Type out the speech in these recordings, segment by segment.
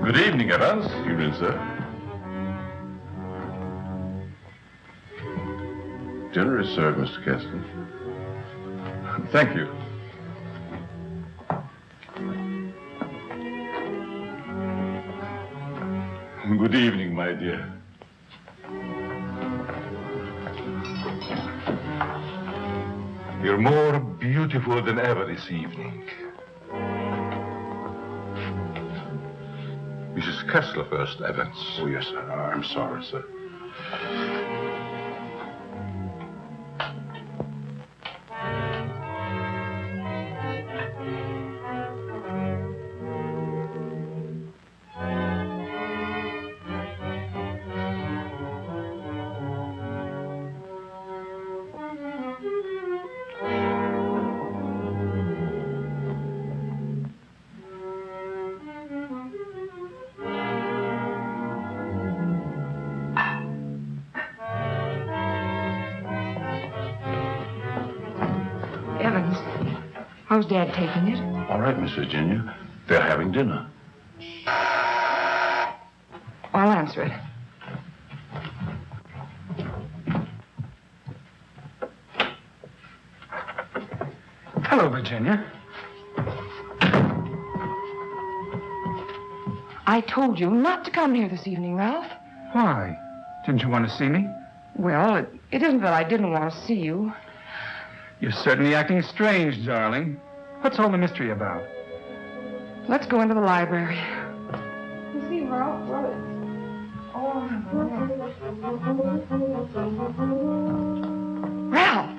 Good evening, Evans. Evening, sir. Dinner is served, Mr. Katzman. Thank you. Good evening, my dear. You're more beautiful than ever this evening. Mrs. Kessler first, Evans. Oh, yes, sir. I'm sorry, sir. Evans, how's Dad taking it? All right, Miss Virginia. They're having dinner. I'll answer it. Hello, Virginia. I told you not to come here this evening, Ralph. Why? Didn't you want to see me? Well, it isn't that I didn't want to see you. You're certainly acting strange, darling. What's all the mystery about? Let's go into the library. You see, Ralph, what is... Oh, Ralph!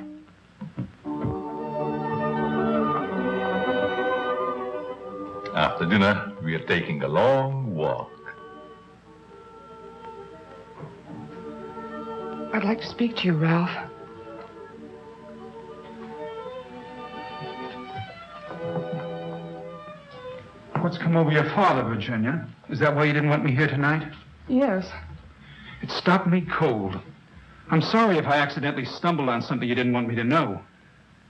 After dinner, we are taking a long walk. I'd like to speak to you, Ralph. What's come over your father, Virginia? Is that why you didn't want me here tonight? Yes. It stopped me cold. I'm sorry if I accidentally stumbled on something you didn't want me to know.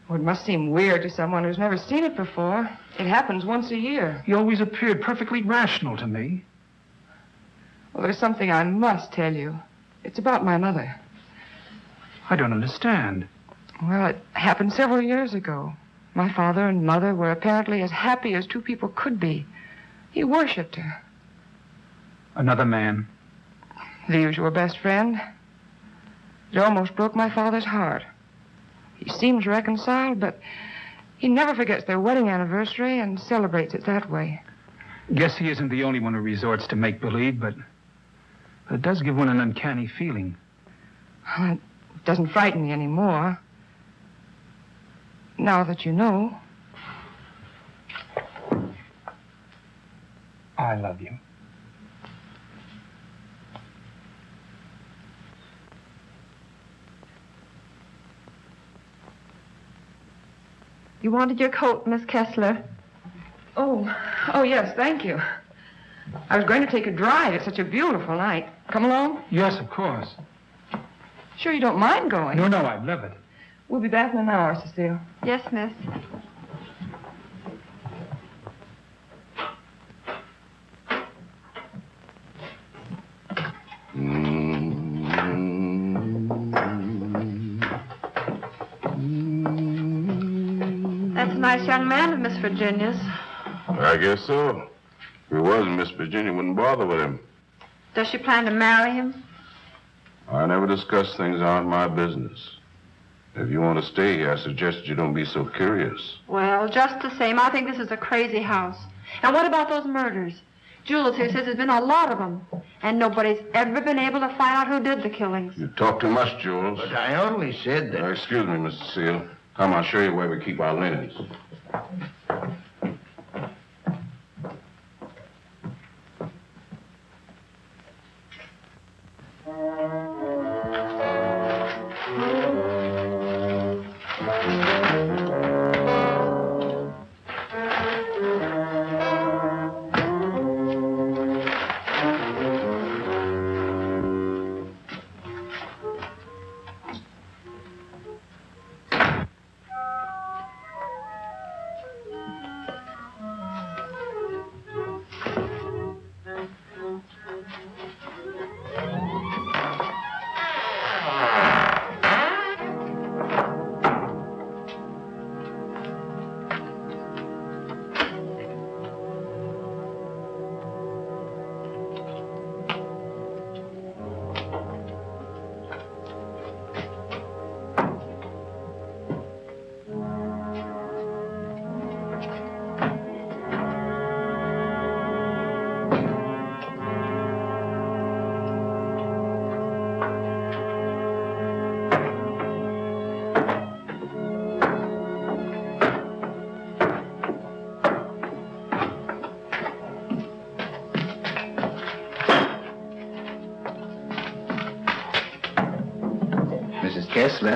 Well, it must seem weird to someone who's never seen it before. It happens once a year. You always appeared perfectly rational to me. Well, there's something I must tell you. It's about my mother. I don't understand. Well, it happened several years ago. My father and mother were apparently as happy as two people could be. He worshipped her. Another man? The usual best friend. It almost broke my father's heart. He seems reconciled, but he never forgets their wedding anniversary and celebrates it that way. Guess he isn't the only one who resorts to make-believe, but it does give one an uncanny feeling. Well, it doesn't frighten me anymore. Now that you know. I love you. You wanted your coat, Miss Kessler. Oh, yes, thank you. I was going to take a drive. It's such a beautiful night. Come along? Yes, of course. Sure you don't mind going? No, I'd love it. We'll be back in an hour, Cecile. Yes, miss. That's a nice young man of Miss Virginia's. I guess so. If it wasn't, Miss Virginia wouldn't bother with him. Does she plan to marry him? I never discuss things that aren't my business. If you want to stay here, I suggest you don't be so curious. Well, just the same, I think this is a crazy house. And what about those murders? Jules here says there's been a lot of them, and nobody's ever been able to find out who did the killings. You talk too much, Jules. But I only said that... Excuse me, Mr. Seal. Come, I'll show you where we keep our linens.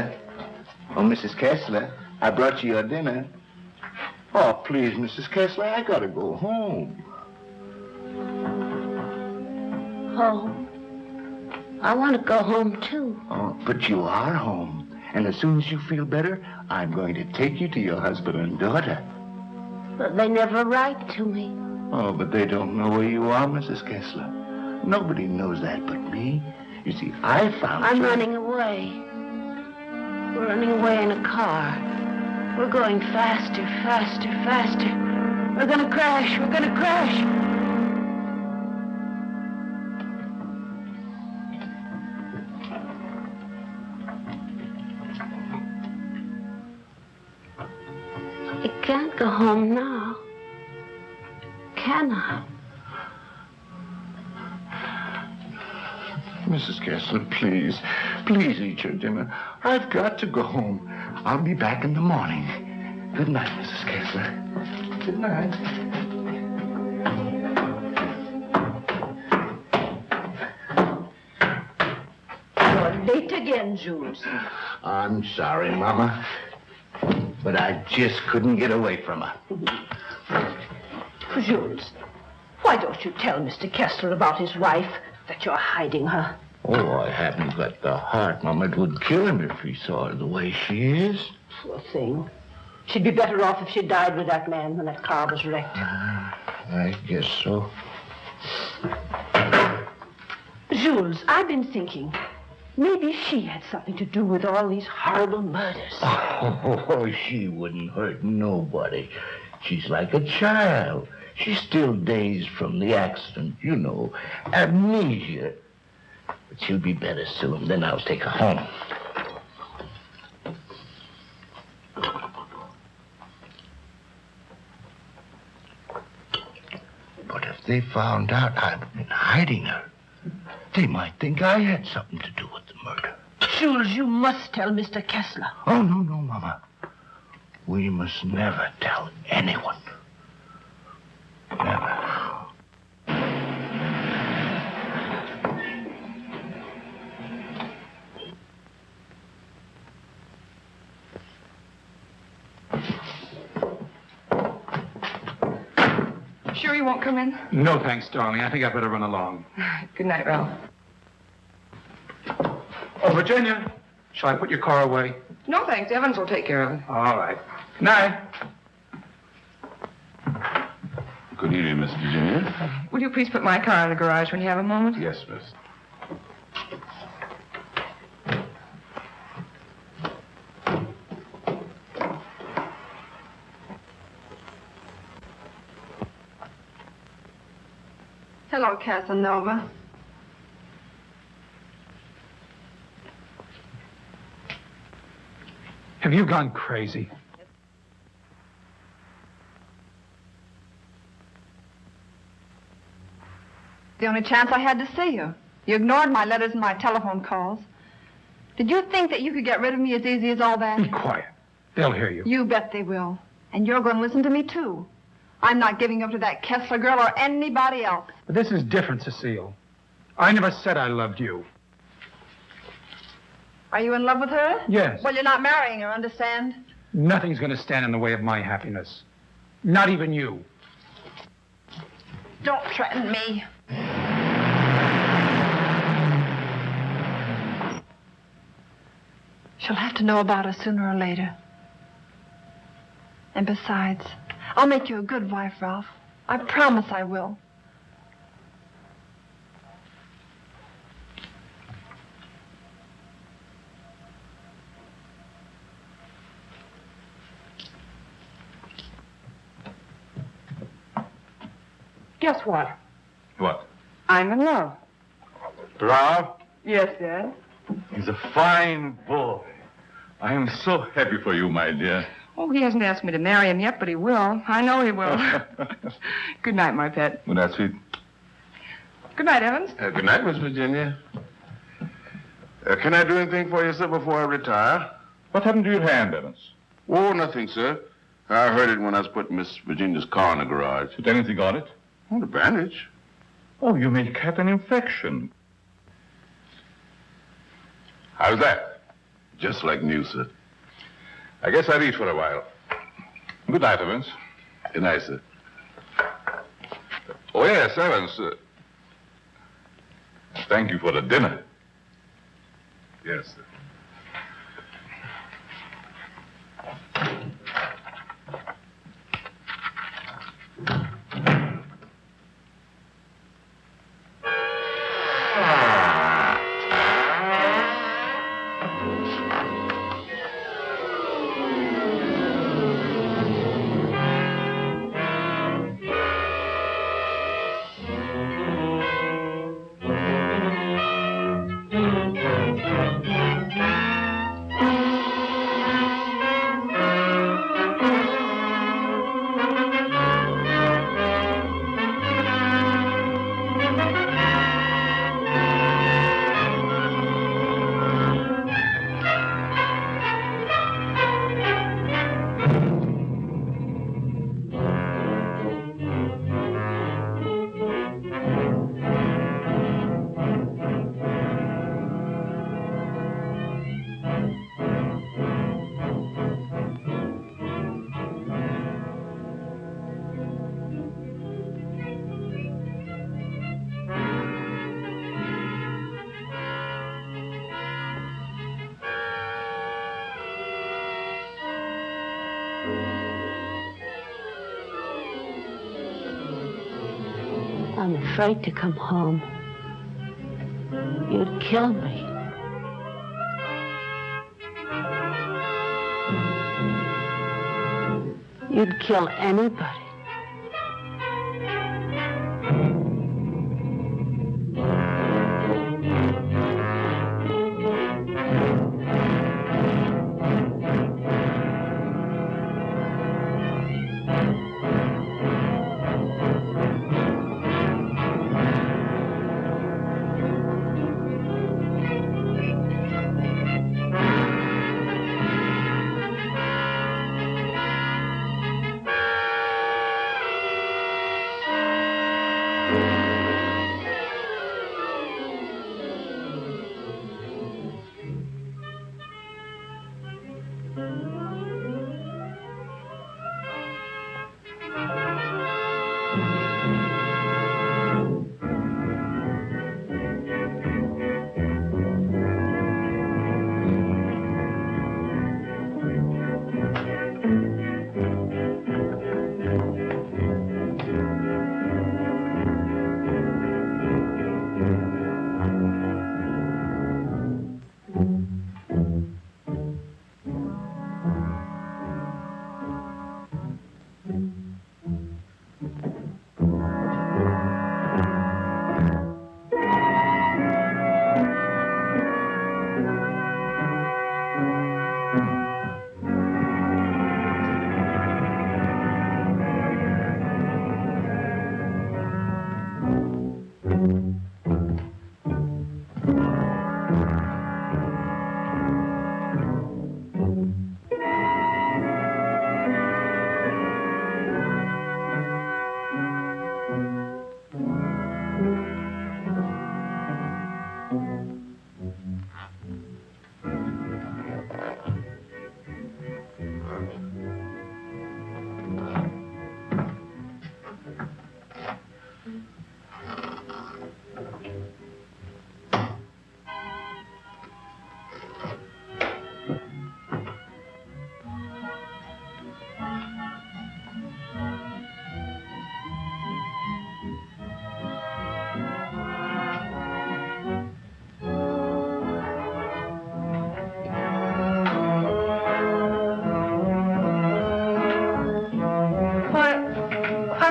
Kessler. Oh, Mrs. Kessler, I brought you your dinner. Oh, please, Mrs. Kessler, I gotta go home. Home? I want to go home, too. Oh, but you are home. And as soon as you feel better, I'm going to take you to your husband and daughter. But they never write to me. Oh, but they don't know where you are, Mrs. Kessler. Nobody knows that but me. You see, I found I'm you. running away. We're running away in a car. We're going faster, faster, faster. We're gonna crash. We're gonna crash. I can't go home now. Can I? Mrs. Kessler, please. Please eat your dinner. I've got to go home. I'll be back in the morning. Good night, Mrs. Kessler. Good night. You're late again, Jules. I'm sorry, Mama. But I just couldn't get away from her. Jules, why don't you tell Mr. Kessler about his wife, that you're hiding her? Oh, I haven't got the heart, Mama. It would kill him if he saw her the way she is. Poor thing. She'd be better off if she died with that man when that car was wrecked. I guess so. Jules, I've been thinking, maybe she had something to do with all these horrible murders. Oh, she wouldn't hurt nobody. She's like a child. She's still dazed from the accident, you know, amnesia. But she'll be better soon. Then I'll take her home. But if they found out I've been hiding her, they might think I had something to do with the murder. Jules, you must tell Mr. Kessler. Oh, no, Mama. We must never tell anyone. Never. Sure you won't come in? No, thanks, darling. I think I better run along. Good night, Ralph. Oh, Virginia, shall I put your car away? No, thanks. Evans will take care of it. All right. Night. Good evening, Miss Virginia. Will you please put my car in the garage when you have a moment? Yes, miss. Hello, Casanova. Have you gone crazy? The only chance I had to see you. You ignored my letters and my telephone calls. Did you think that you could get rid of me as easy as all that? Be quiet. They'll hear you. You bet they will. And you're going to listen to me, too. I'm not giving up to that Kessler girl or anybody else. But this is different, Cecile. I never said I loved you. Are you in love with her? Yes. Well, you're not marrying her, understand? Nothing's going to stand in the way of my happiness. Not even you. Don't threaten me. She'll have to know about us sooner or later. And besides, I'll make you a good wife, Ralph. I promise I will. Guess what? What? I'm in love. Ralph? Yes, Dad. He's a fine boy. I am so happy for you, my dear. Oh, he hasn't asked me to marry him yet, but he will. I know he will. Good night, my pet. Well, that's it. Good night, Evans. Good night, Miss Virginia. Can I do anything for you, sir, before I retire? What happened to your hand, Evans? Oh, nothing, sir. I heard it when I was putting Miss Virginia's car in the garage. Did anything on it? Oh, the bandage. Oh, you may have an infection. How's that? Just like new, sir. I guess I'll eat for a while. Good night, Evans. Good night, sir. Oh, yes, Evans. Thank you for the dinner. Yes, sir. I'm afraid to come home. You'd kill me. You'd kill anybody.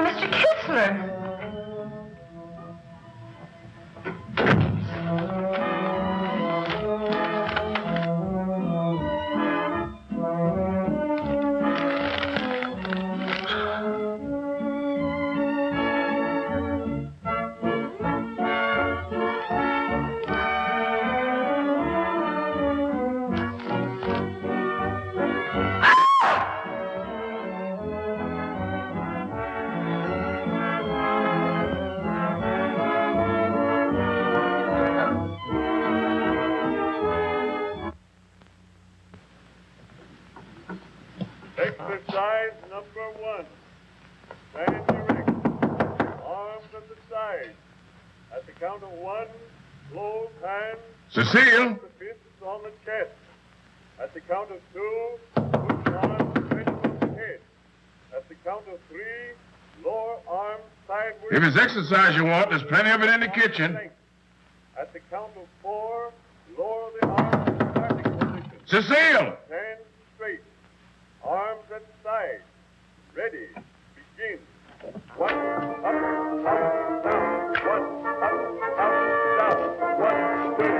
Mr. Kitzler. Exercise number 1. Stand erect. Arms at the side. At the count of 1, close hands. Cecile! The fists on the chest. At the count of 2, push arms straight above the head. At the count of 3, lower arms sideways. If it's exercise you want, there's plenty of it in the kitchen. At the count of 4, lower the arms to starting position. Cecile! Hands straight. Arms at side. Ready. Begin. 1, up, down. 1, up, down. 1, 2, 3,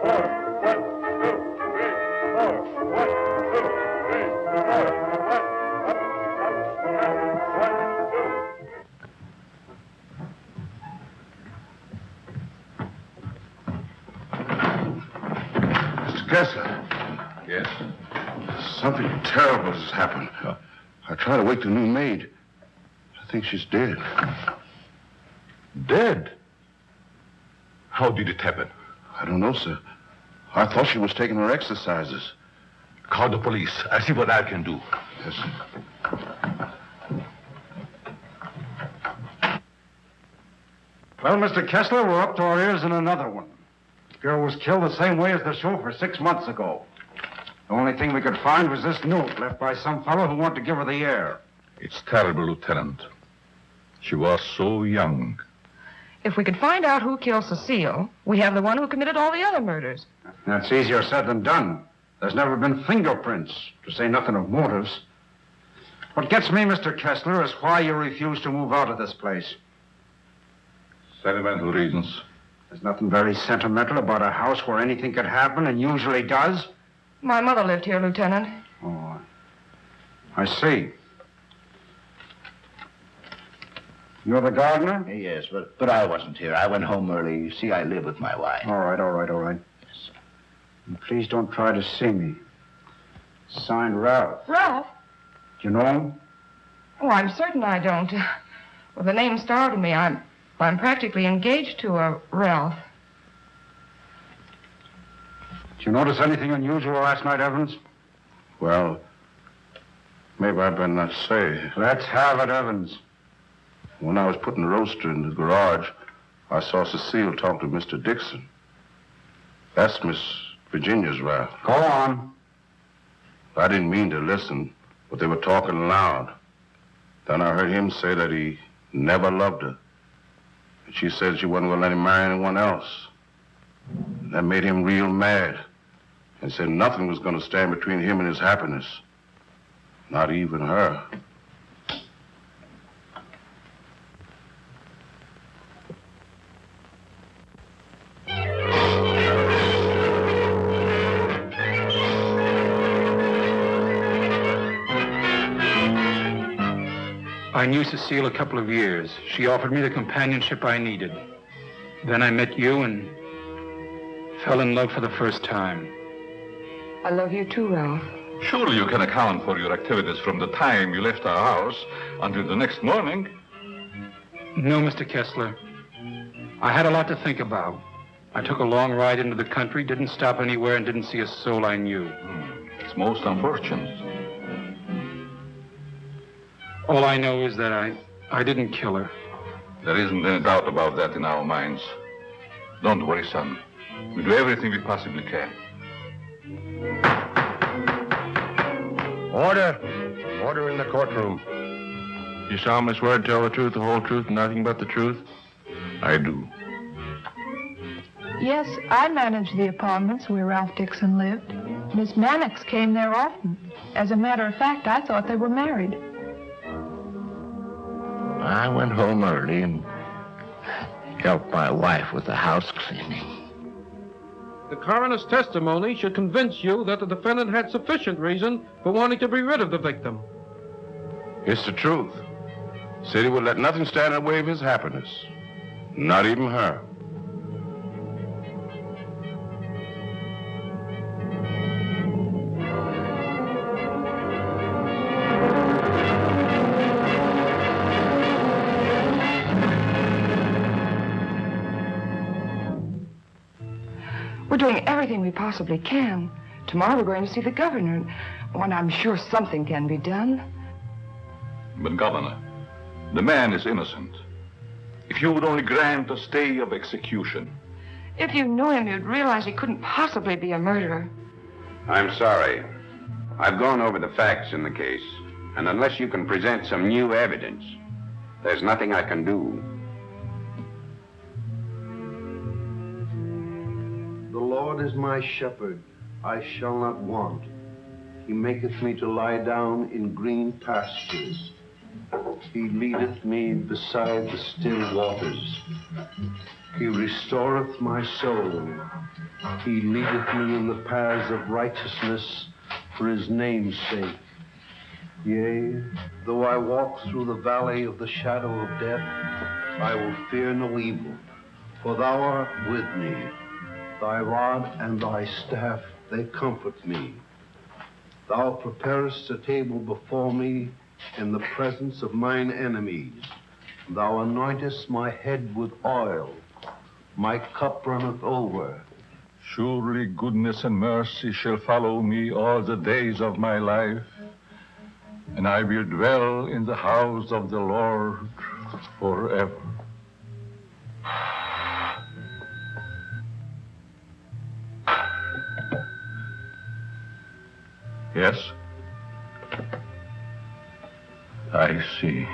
4. 1, 2, 3, 4. 1, 2, 3, 4. 1, up, down. 1, 2. Mr. Kessler. Yes? Something terrible has happened. I tried to wake the new maid. I think she's dead. Dead? How did it happen? I don't know, sir. I thought she was taking her exercises. Call the police. I'll see what I can do. Yes, sir. Well, Mr. Kessler, we're up to our ears in another one. The girl was killed the same way as the chauffeur 6 months ago. The only thing we could find was this note left by some fellow who wanted to give her the air. It's terrible, Lieutenant. She was so young. If we could find out who killed Cecile, we have the one who committed all the other murders. That's easier said than done. There's never been fingerprints, to say nothing of motives. What gets me, Mr. Kessler, is why you refuse to move out of this place. Sentimental reasons. There's nothing very sentimental about a house where anything could happen and usually does. My mother lived here, Lieutenant. Oh, I see. You're the gardener? Yes, but I wasn't here. I went home early. You see, I live with my wife. All right. Yes, sir. And please don't try to see me. Signed, Ralph. Ralph? Do you know him? Oh, I'm certain I don't. Well, the name startled me. I'm practically engaged to a Ralph. Did you notice anything unusual last night, Evans? Well, maybe I better not say. Let's have it, Evans. When I was putting the roaster in the garage, I saw Cecile talk to Mr. Dixon. That's Miss Virginia's Ralph. Go on. I didn't mean to listen, but they were talking loud. Then I heard him say that he never loved her. And she said she wasn't going to let him marry anyone else. That made him real mad and said nothing was going to stand between him and his happiness. Not even her. I knew Cecile a couple of years. She offered me the companionship I needed. Then I met you and fell in love for the first time. I love you too, Ralph. Surely you can account for your activities from the time you left our house until the next morning. No, Mr. Kessler. I had a lot to think about. I took a long ride into the country, didn't stop anywhere, and didn't see a soul I knew. It's most unfortunate. All I know is that I didn't kill her. There isn't any doubt about that in our minds. Don't worry, son. We'll do everything we possibly can. Order. Order in the courtroom. You solemnly swear to tell the truth, the whole truth, and nothing but the truth? I do. Yes, I managed the apartments where Ralph Dixon lived. Miss Mannix came there often. As a matter of fact, I thought they were married. I went home early and helped my wife with the house cleaning. The coroner's testimony should convince you that the defendant had sufficient reason for wanting to be rid of the victim. It's the truth. Said he would let nothing stand in the way of his happiness. Not even her. We're doing everything we possibly can Tomorrow we're going to see the governor, and I'm sure something can be done. But, Governor, the man is innocent. If you would only grant a stay of execution. If you knew him, you'd realize he couldn't possibly be a murderer. I'm sorry. I've gone over the facts in the case, and unless you can present some new evidence, there's nothing I can do. The Lord is my shepherd, I shall not want. He maketh me to lie down in green pastures. He leadeth me beside the still waters. He restoreth my soul. He leadeth me in the paths of righteousness for his name's sake. Yea, though I walk through the valley of the shadow of death, I will fear no evil, for thou art with me. Thy rod and thy staff, they comfort me. Thou preparest a table before me in the presence of mine enemies. Thou anointest my head with oil. My cup runneth over. Surely goodness and mercy shall follow me all the days of my life, and I will dwell in the house of the Lord forever. Yes? I see.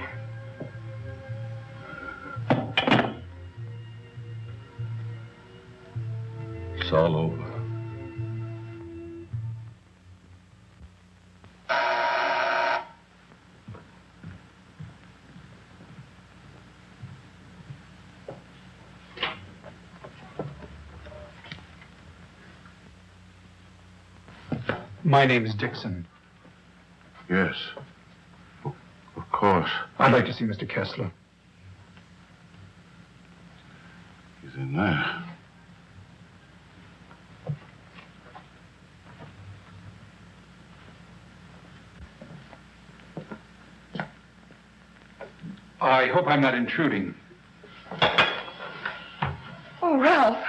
It's all over. My name is Dixon. Yes. Of course. I'd like to see Mr. Kessler. He's in there. I hope I'm not intruding. Oh, Ralph.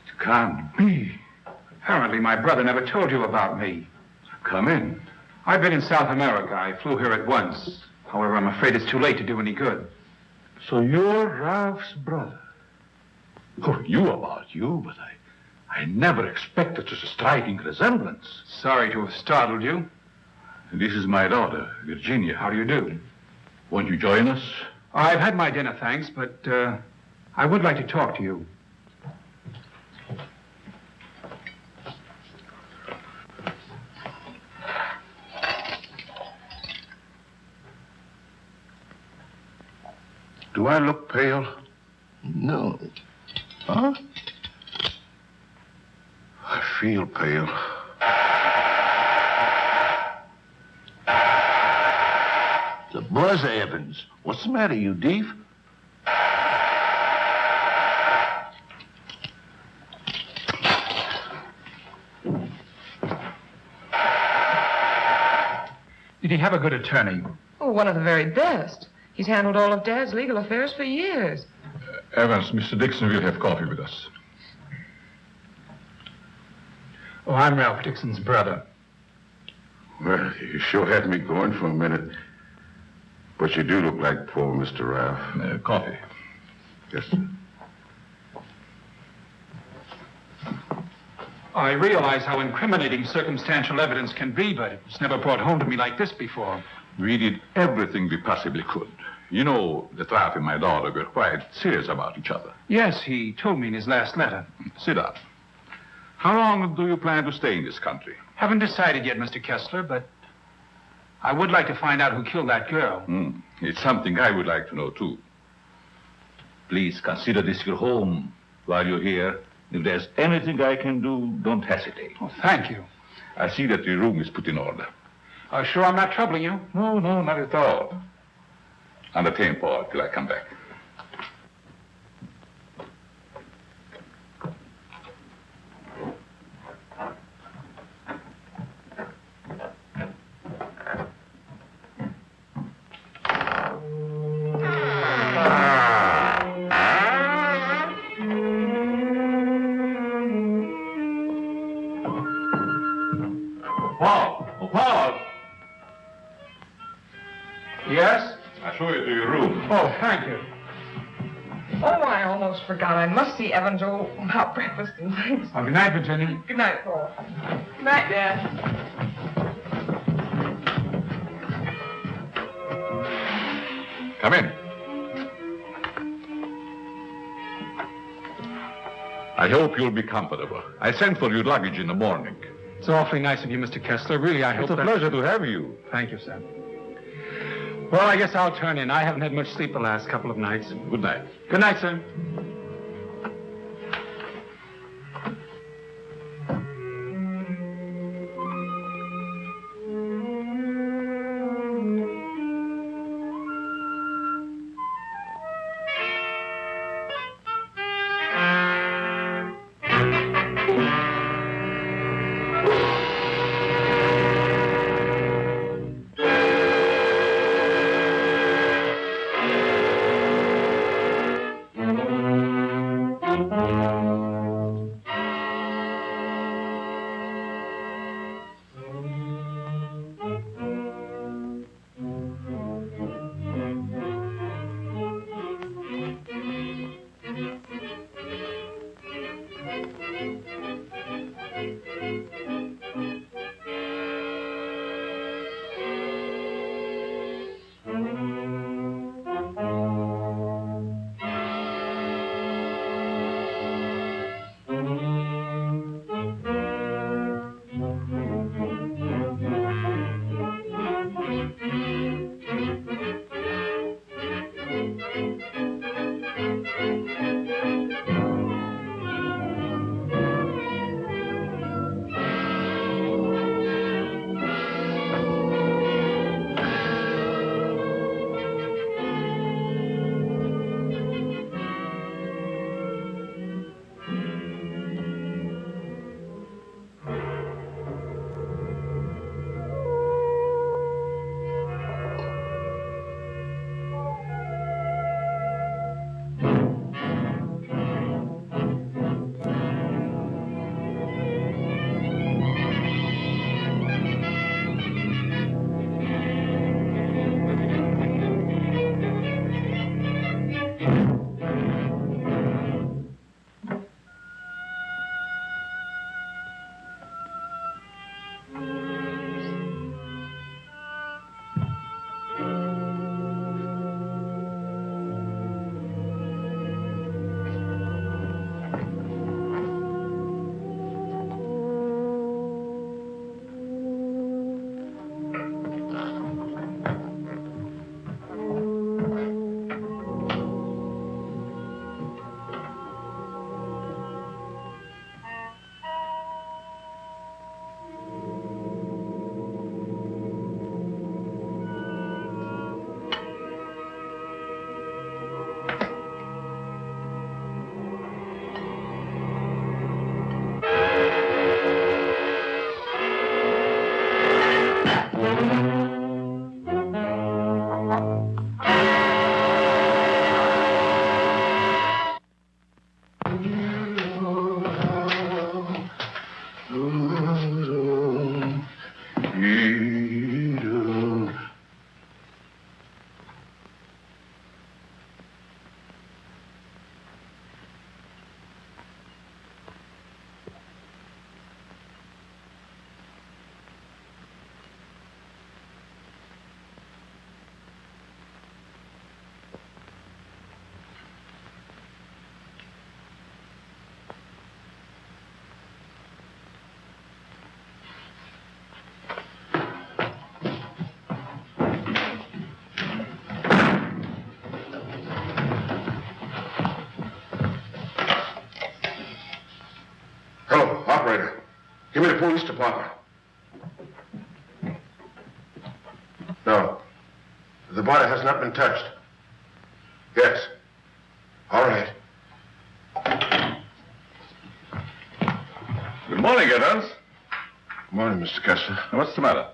It can't be. Apparently, my brother never told you about me. Come in. I've been in South America. I flew here at once. However, I'm afraid it's too late to do any good. So you're Ralph's brother. Who knew about you, but I never expected such a striking resemblance. Sorry to have startled you. This is my daughter, Virginia. How do you do? Won't you join us? I've had my dinner, thanks, but I would like to talk to you. Do I look pale? No. Huh? I feel pale. The buzz, Evans. What's the matter, you deef? Did he have a good attorney? Oh, one of the very best. He's handled all of Dad's legal affairs for years. Evans, Mr. Dixon will have coffee with us. Oh, I'm Ralph Dixon's brother. Well, you sure had me going for a minute. But you do look like poor Mr. Ralph. Coffee. Yes, sir. I realize how incriminating circumstantial evidence can be, but it was never brought home to me like this before. We did everything we possibly could. You know, that Ralph and my daughter were quite serious about each other. Yes, he told me in his last letter. Sit down. How long do you plan to stay in this country? Haven't decided yet, Mr. Kessler, but I would like to find out who killed that girl. It's something I would like to know, too. Please consider this your home while you're here. If there's anything I can do, don't hesitate. Oh, thank you. I see that your room is put in order. Sure I'm not troubling you? No, not at all. Entertain Paul till I come back. Paul! Oh, Paul! Yes? I'll show you to your room. Oh, thank you. Oh, I almost forgot. I must see Evans about breakfast and things. Oh, good night, Virginia. Good night, Paul. Good night, Dad. Come in. I hope you'll be comfortable. I sent for your luggage in the morning. It's awfully nice of you, Mr. Kessler. Really, I hope It's a pleasure to have you. Thank you, Sam. Well, I guess I'll turn in. I haven't had much sleep the last couple of nights. Good night. Good night, sir. Hello, operator. Give me the police department. No. The body has not been touched. Yes. All right. Good morning, Evans. Good morning, Mr. Kessler. What's the matter?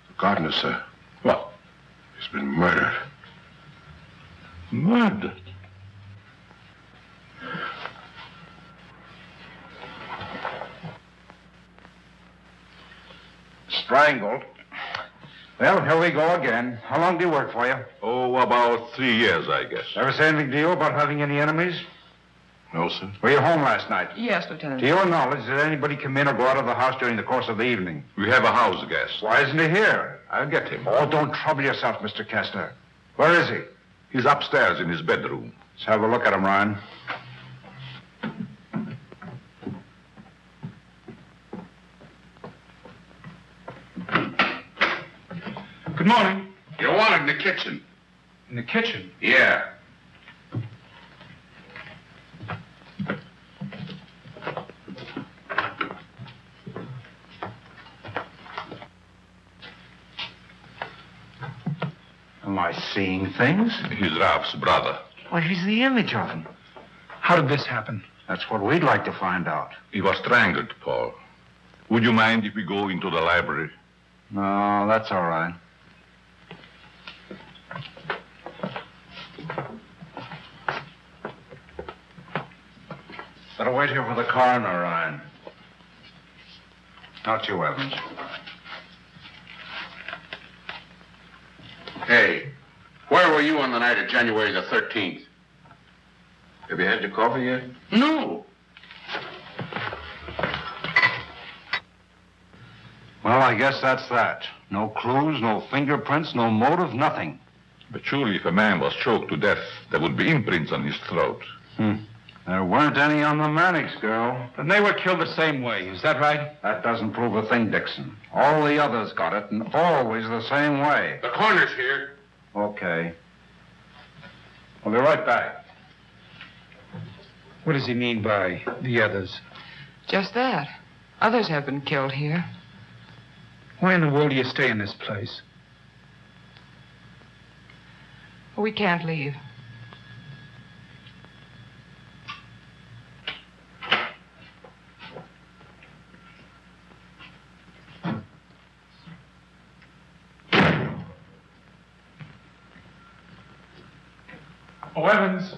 The gardener, sir. What? He's been murdered. Murdered? Strangled. Well, here we go again. How long do you work for you? Oh, about 3 years, I guess. Ever say anything to you about having any enemies? No, sir. Were you home last night? Yes, Lieutenant. To your knowledge, did anybody come in or go out of the house during the course of the evening? We have a house guest. Why isn't he here? I'll get him. Oh, don't trouble yourself, Mr. Kessler. Where is he? He's upstairs in his bedroom. Let's have a look at him, Ryan. Good morning. You're wanted in the kitchen. In the kitchen? Yeah. Am I seeing things? He's Ralph's brother. Why, he's the image of him. How did this happen? That's what we'd like to find out. He was strangled, Paul. Would you mind if we go into the library? No, that's all right. Better wait here for the coroner, Ryan. Not you, Evans. Hey, where were you on the night of January the 13th? Have you had your coffee yet? No. Well, I guess that's that. No clues, no fingerprints, no motive, nothing. But surely if a man was choked to death, there would be imprints on his throat. There weren't any on the Mannix girl. Then they were killed the same way. Is that right? That doesn't prove a thing, Dixon. All the others got it, and always the same way. The coroner's here. Okay. We'll be right back. What does he mean by the others? Just that. Others have been killed here. Why in the world do you stay in this place? We can't leave. Oh, Evans.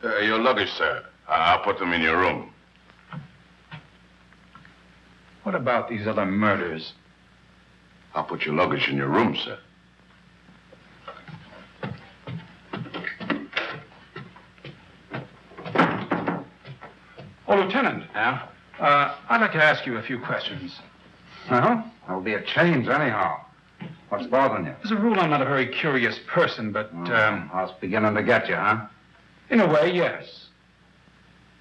Your luggage, sir. I'll put them in your room. What about these other murders? I'll put your luggage in your room, sir. Oh, Lieutenant. Yeah? I'd like to ask you a few questions. Well, that'll be a change anyhow. What's bothering you? As a rule, I'm not a very curious person, but, I was beginning to get you, huh? in a way, yes.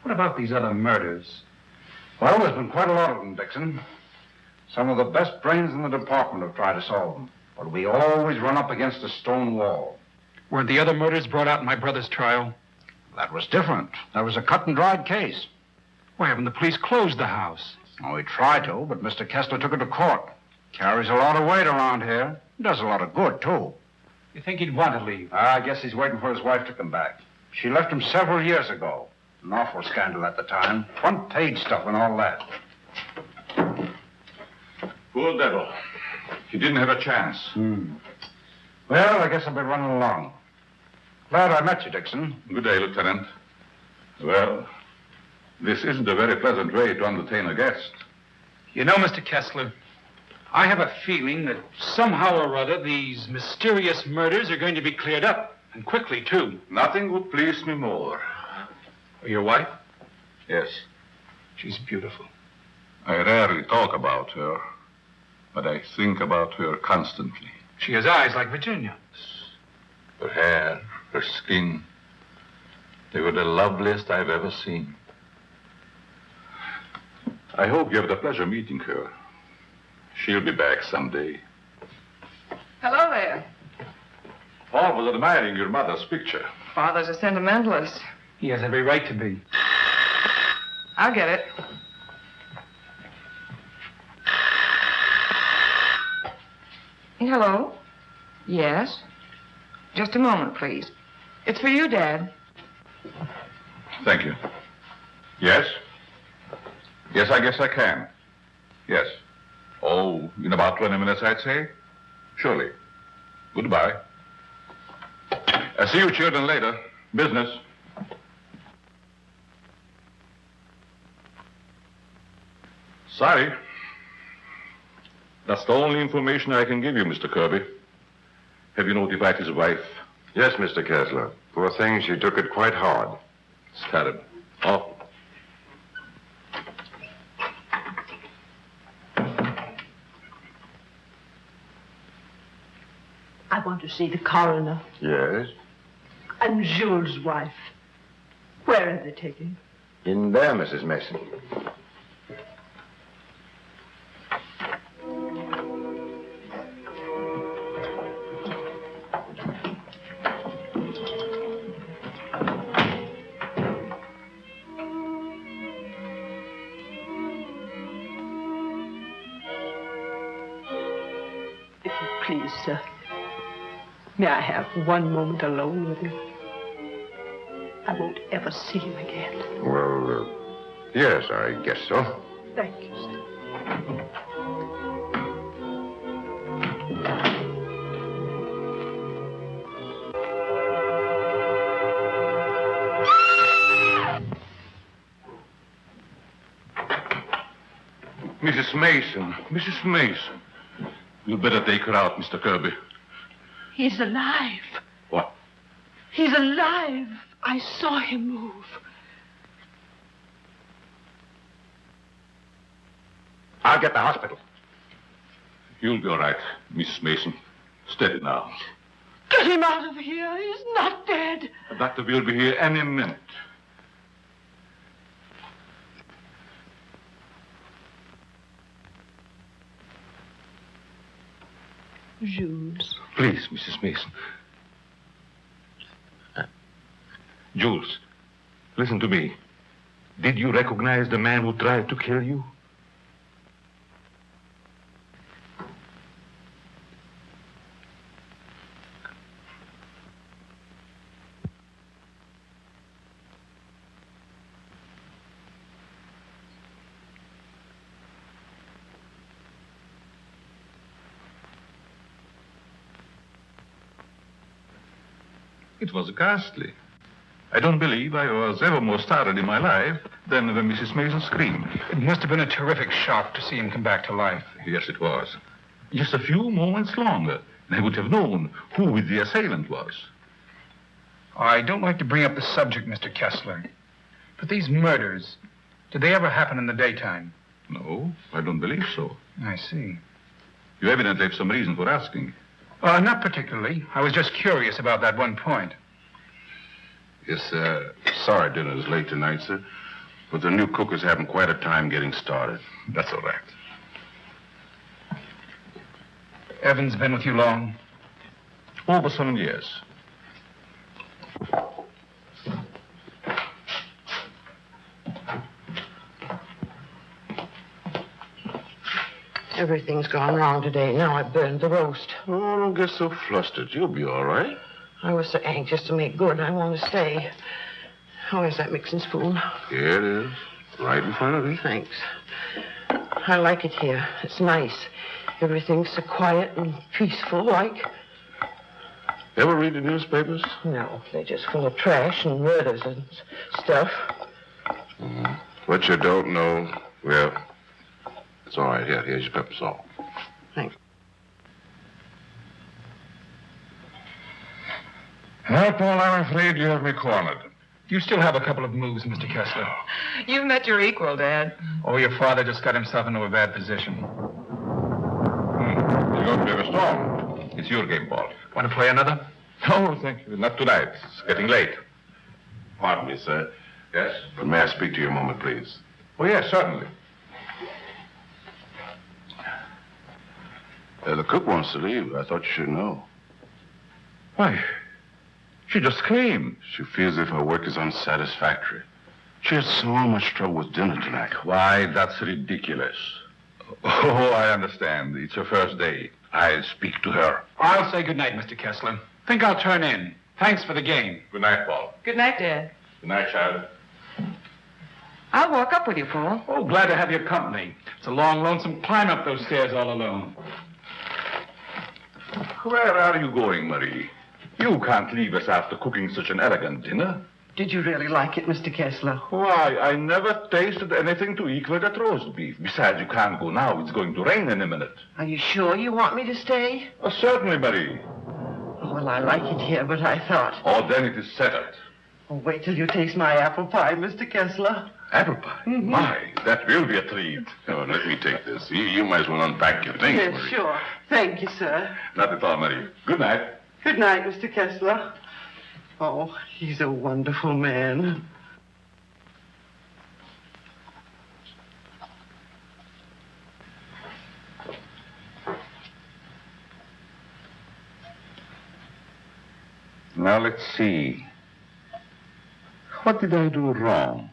What about these other murders? Well, there's been quite a lot of them, Dixon. Some of the best brains in the department have tried to solve them. But we always run up against a stone wall. Weren't the other murders brought out in my brother's trial? That was different. That was a cut-and-dried case. Why haven't the police closed the house? Oh, we tried to, but Mr. Kessler took it to court. Carries a lot of weight around here. Does a lot of good, too. You think he'd want to leave? I guess he's waiting for his wife to come back. She left him several years ago. An awful scandal at the time. Front-page stuff and all that. Poor devil. He didn't have a chance. Well, I guess I'll be running along. Glad I met you, Dixon. Good day, Lieutenant. Well, this isn't a very pleasant way to entertain a guest. You know, Mr. Kessler, I have a feeling that somehow or other these mysterious murders are going to be cleared up, and quickly, too. Nothing would please me more. Your wife? Yes. She's beautiful. I rarely talk about her, but I think about her constantly. She has eyes like Virginia. Her hair, her skin, they were the loveliest I've ever seen. I hope you have the pleasure meeting her. She'll be back someday. Hello there. Paul was admiring your mother's picture. Father's a sentimentalist. He has every right to be. I'll get it. Hello? Yes? Just a moment, please. It's for you, Dad. Thank you. Yes? Yes, I guess I can. Yes. Oh, in about 20 minutes, I'd say. Surely. Goodbye. I'll see you children later. Business. Sorry. That's the only information I can give you, Mr. Kirby. Have you notified his wife? Yes, Mr. Kessler. Poor thing, she took it quite hard. It's terrible. Oh. I want to see the coroner Yes? and Jules' wife. Where are they taken? In there, Mrs. Mason. If you please, sir. May I have one moment alone with him? I won't ever see him again. Well, yes, I guess so. Thank you, sir. Mrs. Mason. Mrs. Mason. You'd better take her out, Mr. Kirby. He's alive. What? He's alive. I saw him move. I'll get the hospital. You'll be all right, Mrs. Mason. Steady now. Get him out of here. He's not dead. The doctor will be here any minute. Jules. Please, Mrs. Mason. Jules, listen to me. Did you recognize the man who tried to kill you? It was ghastly. I don't believe I was ever more startled in my life than when Mrs. Mason screamed. It must have been a terrific shock to see him come back to life. Yes, it was. Just a few moments longer, and I would have known who the assailant was. I don't like to bring up the subject, Mr. Kessler, but these murders, did they ever happen in the daytime? No, I don't believe so. I see. You evidently have some reason for asking. Not particularly. I was just curious about that one point. Yes, sorry dinner is late tonight, sir. But the new cook is having quite a time getting started. That's all right. Evan's been with you long? Over 7 years. Everything's gone wrong today. Now I burned the roast. Oh, don't get so flustered. You'll be all right. I was so anxious to make good. I want to stay. Oh, where's that mixing spoon? Here it is. Right in front of you. Thanks. I like it here. It's nice. Everything's so quiet and peaceful, like. Ever read the newspapers? No, they're just full of trash and murders and stuff. What you don't know, well, it's all right. Here's your pepper salt. Thanks. Well, Paul, I'm afraid you have me cornered. You still have a couple of moves, Mr. Kessler. You've met your equal, Dad. Oh, your father just got himself into a bad position. You're going to be a storm. It's your game, Paul. Want to play another? No, thank you. Not tonight. It's getting late. Pardon me, sir. Yes? But may I speak to you a moment, please? Oh, yes, certainly. The cook wants to leave. I thought you should know. Why, she just came. She feels as if her work is unsatisfactory. She had so much trouble with dinner tonight. Why, that's ridiculous. Oh, I understand. It's her first day. I'll speak to her. I'll say good night, Mr. Kessler. Think I'll turn in. Thanks for the game. Good night, Paul. Good night, Dad. Good night, child. I'll walk up with you, Paul. Oh, glad to have your company. It's a long, lonesome climb up those stairs all alone. Where are you going, Marie? You can't leave us after cooking such an elegant dinner. Did you really like it, Mr. Kessler? Why, I never tasted anything to equal that roast beef. Besides, you can't go now. It's going to rain in a minute. Are you sure you want me to stay? Oh, certainly, Marie. Oh, well, I like it here, but I thought... Oh, then it is settled. Oh, wait till you taste my apple pie, Mr. Kessler. Apple pie? Mm-hmm. My, that will be a treat. Oh, let me take this. You might as well unpack your things. Yes, Marie. sure. Thank you, sir. Not at all, Marie. Good night. Good night, Mr. Kessler. Oh, he's a wonderful man. Now, let's see. What did I do wrong?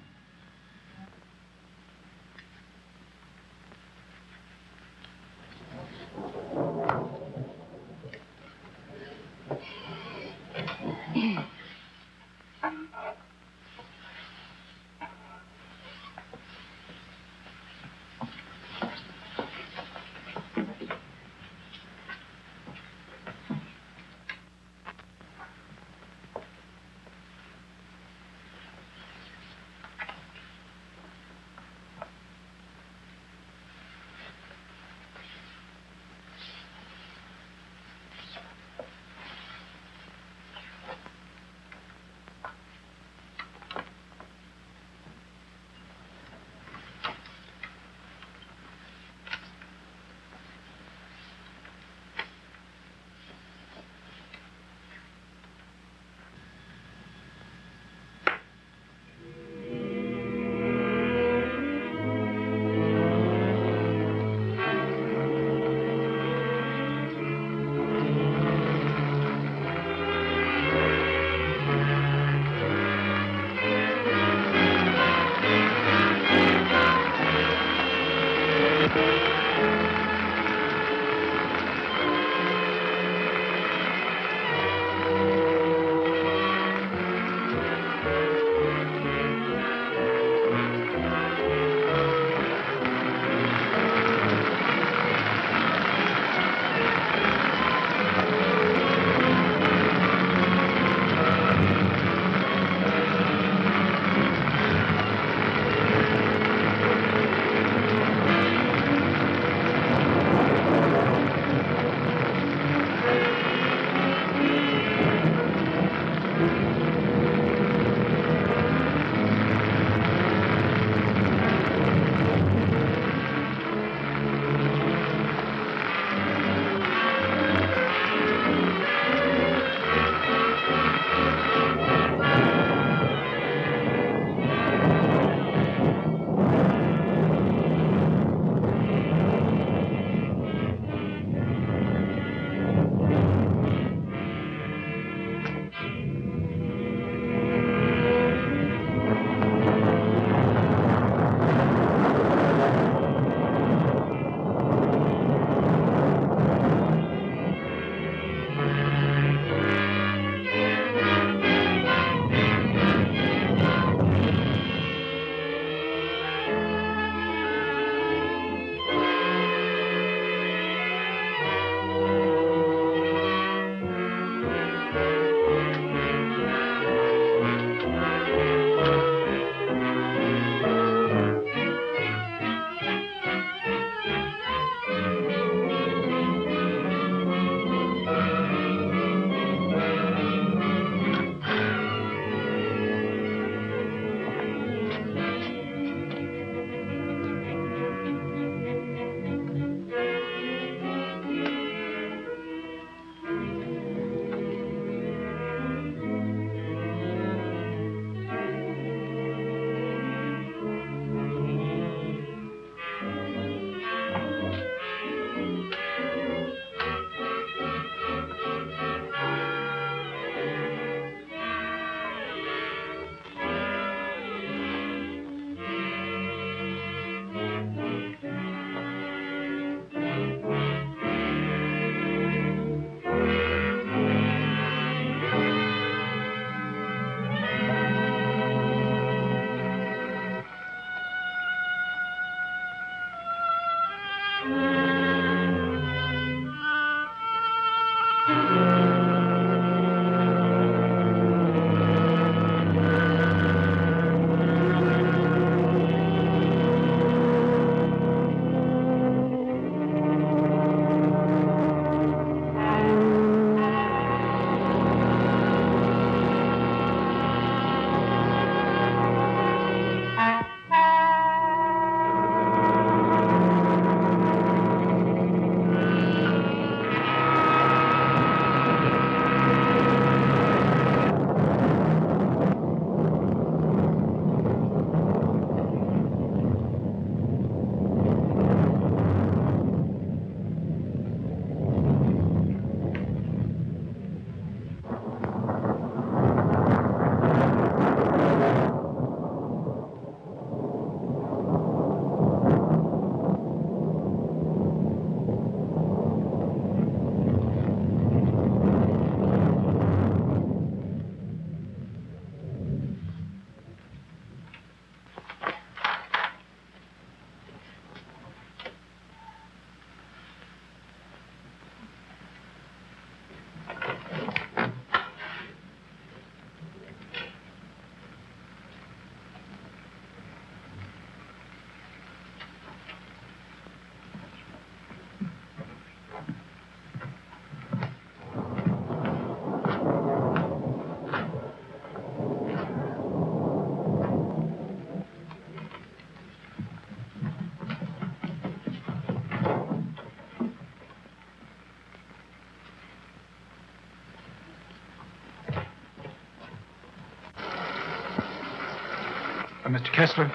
Mr. Kessler.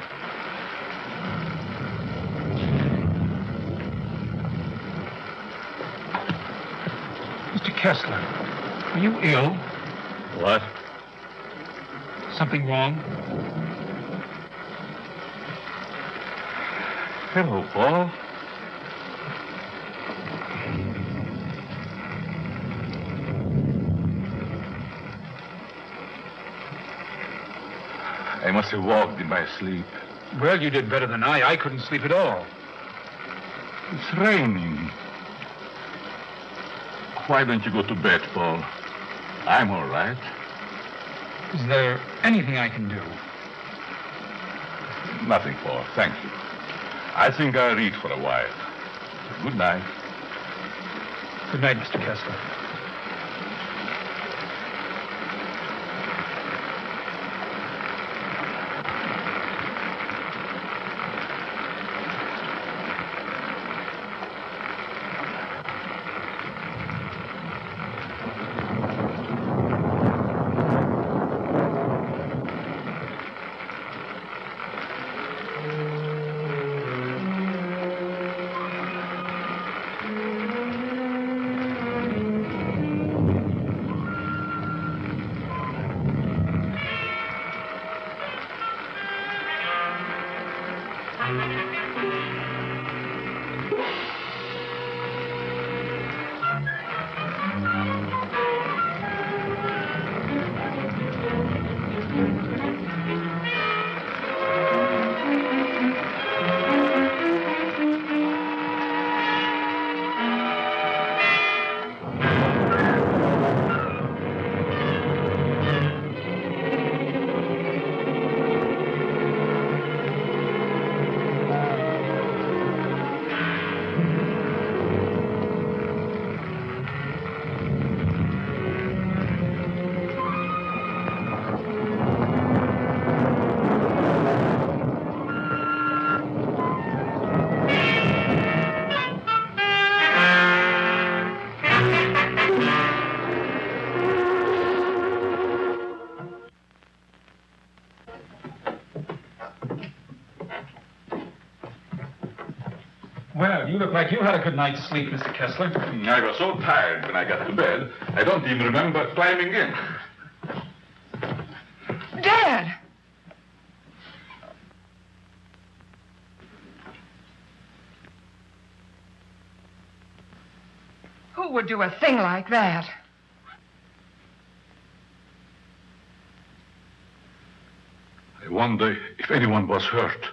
Mr. Kessler, are you ill? What? Something wrong? Hello, Paul. I must have walked in my sleep. Well, you did better than I. I couldn't sleep at all. It's raining. Why don't you go to bed, Paul? I'm all right. Is there anything I can do? Nothing, Paul. Thank you. I think I'll read for a while. Good night. Good night, Mr. Kessler. Well, you look like you had a good night's sleep, Mr. Kessler. I was so tired when I got to bed, I don't even remember climbing in. Dad! Who would do a thing like that? I wonder if anyone was hurt.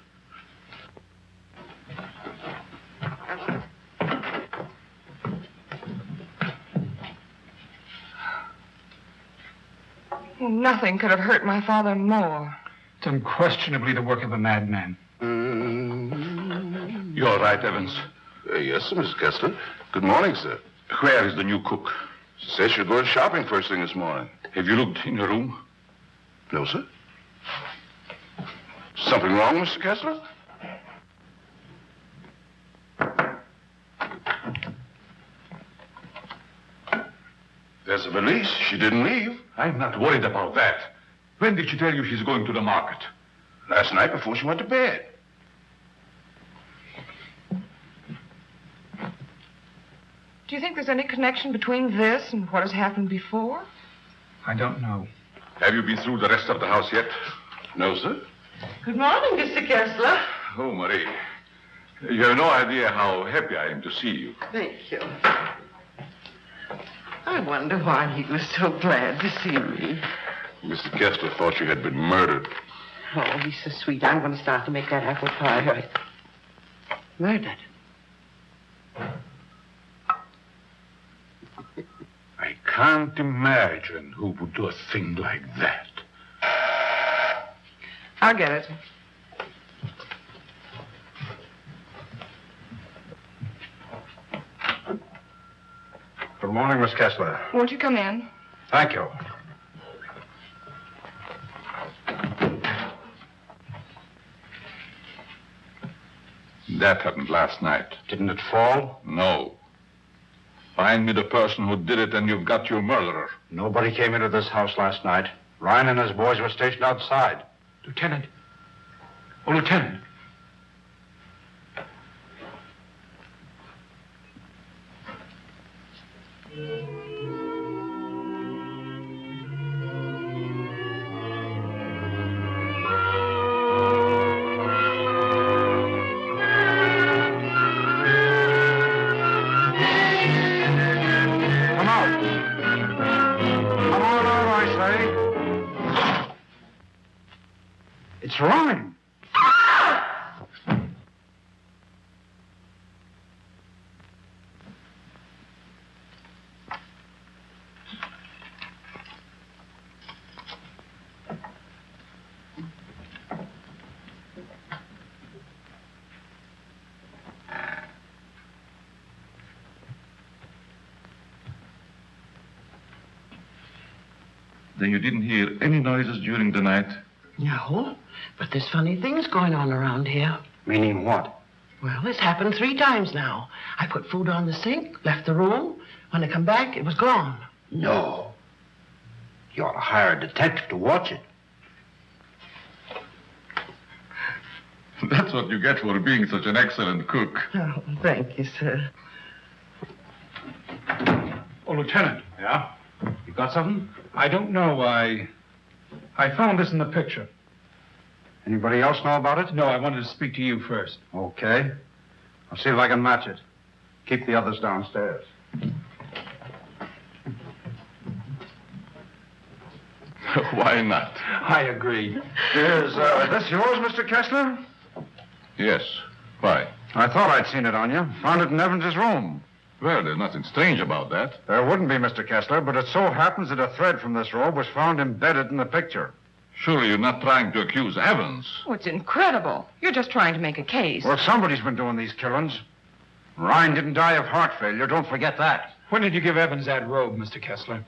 Nothing could have hurt my father more. It's unquestionably the work of a madman. You all right, Evans? Yes, sir, Mr. Kessler. Good morning, sir. Where is the new cook? She says she'll go shopping first thing this morning. Have you looked in your room? No, sir. Something wrong, Mr. Kessler? There's a valise. She didn't leave. I'm not worried about that. When did she tell you she's going to the market? Last night before she went to bed. Do you think there's any connection between this and what has happened before? I don't know. Have you been through the rest of the house yet? No, sir. Good morning, Mr. Kessler. Oh, Marie. You have no idea how happy I am to see you. Thank you. I wonder why he was so glad to see me. Mr. Kessler thought you had been murdered. Oh, he's so sweet. I'm going to start to make that apple pie. Right. Murdered? I can't imagine who would do a thing like that. I'll get it. Good morning, Miss Kessler. Won't you come in? Thank you. That happened last night. Didn't it fall? No. Find me the person who did it and you've got your murderer. Nobody came into this house last night. Ryan and his boys were stationed outside. Lieutenant, Oh, Lieutenant. Come out. Come on out, I say. It's raining. Then you didn't hear any noises during the night? No, but there's funny things going on around here. Meaning what? Well, this happened 3 times now. I put food on the sink, left the room. When I come back, it was gone. No. You ought to hire a detective to watch it. That's what you get for being such an excellent cook. Oh, thank you, sir. Oh, Lieutenant. Yeah? You got something? I don't know. I found this in the picture. Anybody else know about it? No, I wanted to speak to you first. Okay. I'll see if I can match it. Keep the others downstairs. Why not? I agree. Is this yours, Mr. Kessler? Yes. Why? I thought I'd seen it on you. Found it in Evans's room. Well, there's nothing strange about that. There wouldn't be, Mr. Kessler, but it so happens that a thread from this robe was found embedded in the picture. Surely you're not trying to accuse Evans. Oh, it's incredible. You're just trying to make a case. Well, somebody's been doing these killings. Ryan didn't die of heart failure. Don't forget that. When did you give Evans that robe, Mr. Kessler?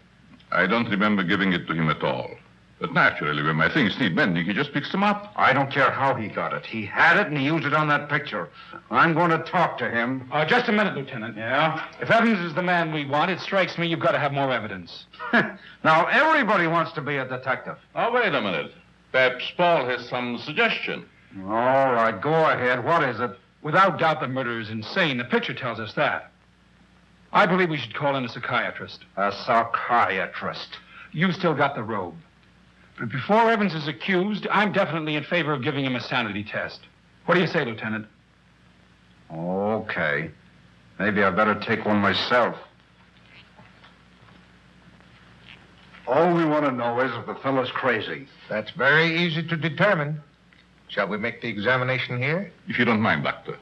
I don't remember giving it to him at all. But naturally, when my things need mending, he just picks them up. I don't care how he got it. He had it, and he used it on that picture. I'm going to talk to him. Just a minute, Lieutenant. Yeah? If Evans is the man we want, it strikes me you've got to have more evidence. Now, everybody wants to be a detective. Oh, wait a minute. Perhaps Paul has some suggestion. All right, go ahead. What is it? Without doubt, the murderer is insane. The picture tells us that. I believe we should call in a psychiatrist. A psychiatrist. You still got the robe. But before Evans is accused, I'm definitely in favor of giving him a sanity test. What do you say, Lieutenant? Okay. Maybe I better take one myself. All we want to know is if the fellow's crazy. That's very easy to determine. Shall we make the examination here? If you don't mind, Doctor.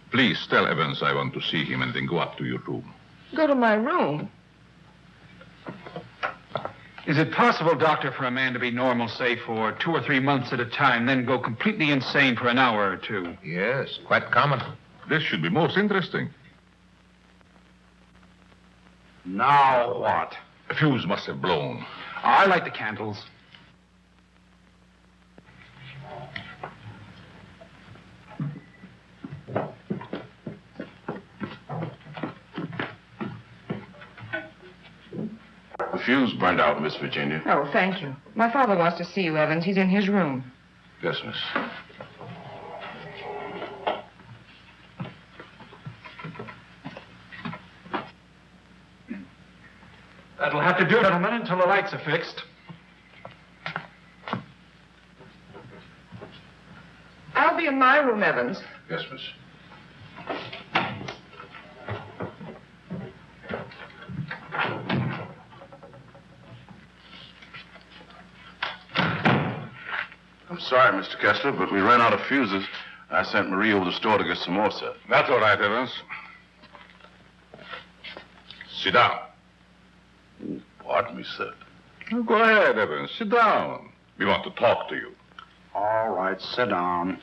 Please tell Evans I want to see him and then go up to your room. Go to my room. Is it possible, Doctor, for a man to be normal, say, for 2 or 3 months at a time, then go completely insane for an hour or 2? Yes, quite common. This should be most interesting. Now what? A fuse must have blown. I light the candles. The fuse burned out, Miss Virginia. Oh, thank you. My father wants to see you, Evans. He's in his room. Yes, miss. That'll have to do, gentlemen, until the lights are fixed. I'll be in my room, Evans. Yes, miss. I'm sorry, Mr. Kessler, but we ran out of fuses. I sent Marie over to the store to get some more, sir. That's all right, Evans. Sit down. Pardon me, sir. Go ahead, Evans. Sit down. We want to talk to you. All right, sit down.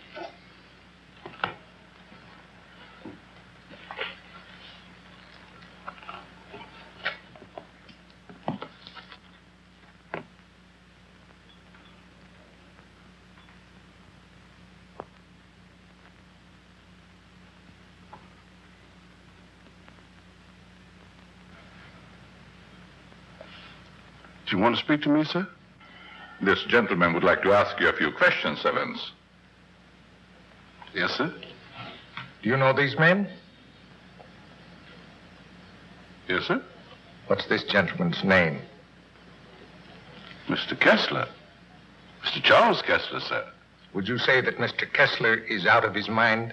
Do you want to speak to me, sir? This gentleman would like to ask you a few questions, Evans. Yes, sir? Do you know these men? Yes, sir? What's this gentleman's name? Mr. Kessler. Mr. Charles Kessler, sir. Would you say that Mr. Kessler is out of his mind?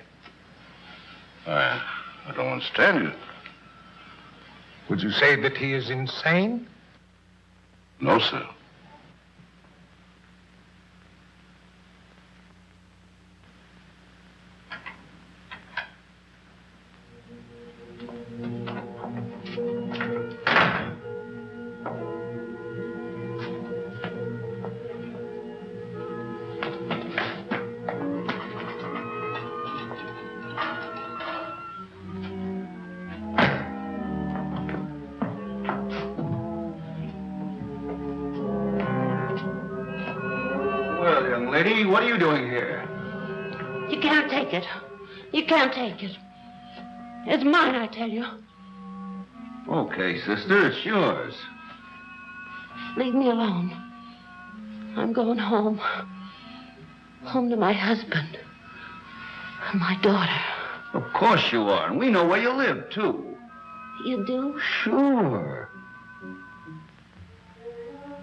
I don't understand you. Would you say that he is insane? No, sir. Well, young lady, what are you doing here? You can't take it. You can't take it. It's mine, I tell you. Okay, sister, it's yours. Leave me alone. I'm going home. Home to my husband. And my daughter. Of course you are, and we know where you live, too. You do? Sure.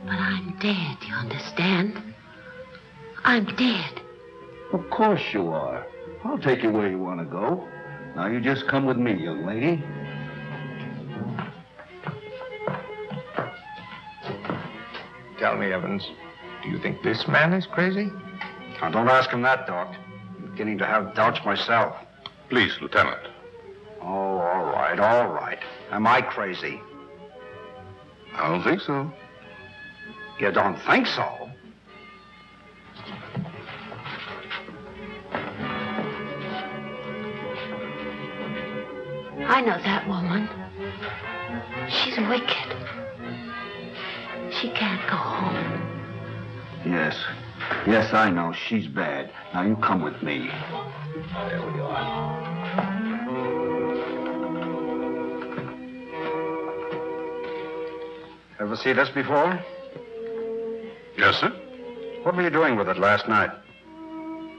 But I'm dead, you understand? I'm dead. Of course you are. I'll take you where you want to go. Now you just come with me, young lady. Tell me, Evans, do you think this man is crazy? Now, don't ask him that, Doc. I'm beginning to have doubts myself. Please, Lieutenant. Oh, all right, all right. Am I crazy? I don't think so. You don't think so? I know that woman. She's wicked. She can't go home. Yes. Yes, I know. She's bad. Now you come with me. There we are. Ever see this before? Yes, sir? What were you doing with it last night?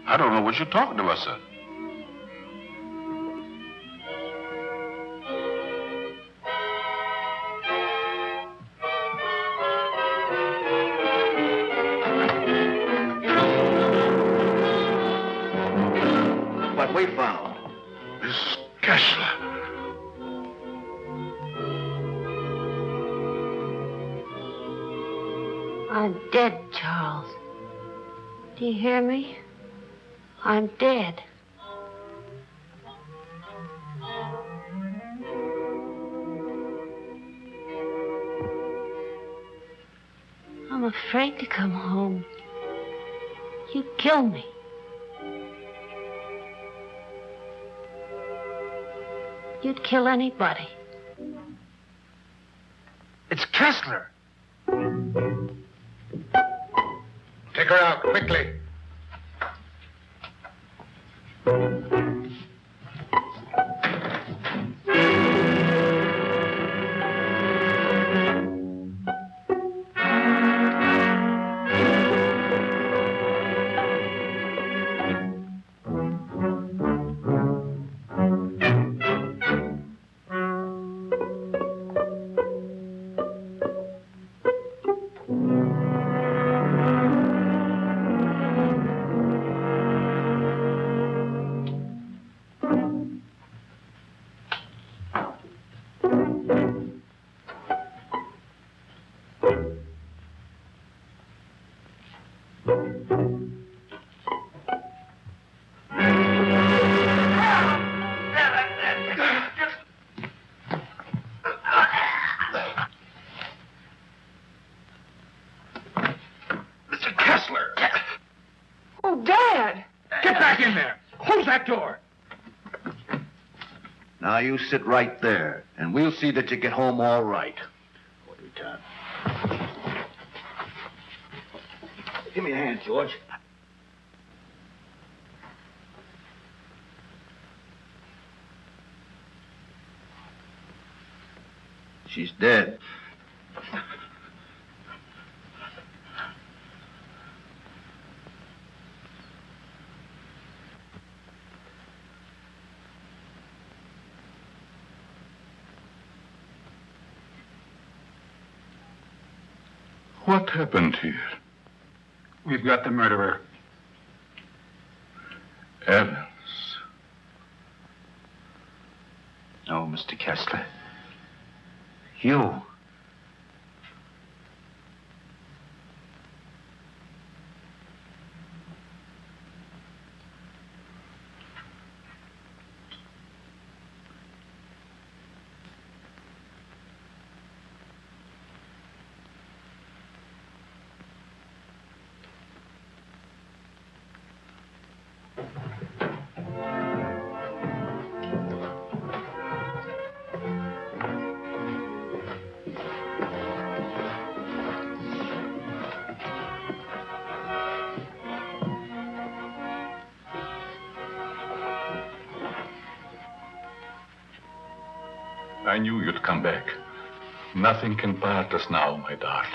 I don't know what you're talking about, sir. What we found. Miss Kessler. I'm dead, Charles. Do you hear me? I'm dead. I'm afraid to come home. You'd kill me. You'd kill anybody. It's Kessler. Take her out, quickly. Oh, Dad! Get back in there. Close that door. Now you sit right there, and we'll see that you get home all right. What do you time? Give me a hand, George. She's dead. What happened here? We've got the murderer. Evans. No, Mr. Kessler. You. I knew you'd come back. Nothing can part us now, my darling.